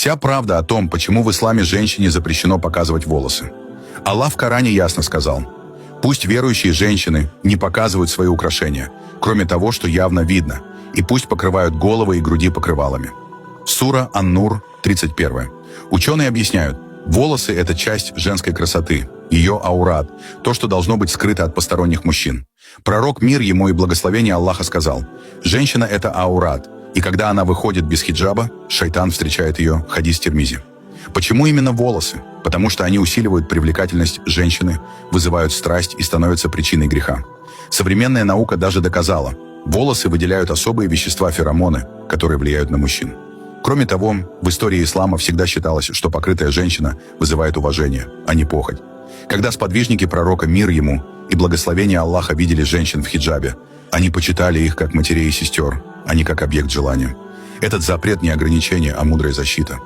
Вся правда о том, почему в исламе женщине запрещено показывать волосы. Аллах в Коране ясно сказал: «Пусть верующие женщины не показывают свои украшения, кроме того, что явно видно, и пусть покрывают головы и груди покрывалами». Сура Ан-Нур, 31. Ученые объясняют, волосы – это часть женской красоты, ее аурат, то, что должно быть скрыто от посторонних мужчин. Пророк, мир ему и благословение Аллаха, сказал: «Женщина – это аурат, и когда она выходит без хиджаба, шайтан встречает ее, хадис Тирмизи». Почему именно волосы? Потому что они усиливают привлекательность женщины, вызывают страсть и становятся причиной греха. Современная наука даже доказала, волосы выделяют особые вещества феромоны, которые влияют на мужчин. Кроме того, в истории ислама всегда считалось, что покрытая женщина вызывает уважение, а не похоть. Когда сподвижники пророка, мир ему и благословение Аллаха, видели женщин в хиджабе, они почитали их как матерей и сестер, а не как объект желания. Этот запрет не ограничение, а мудрая защита.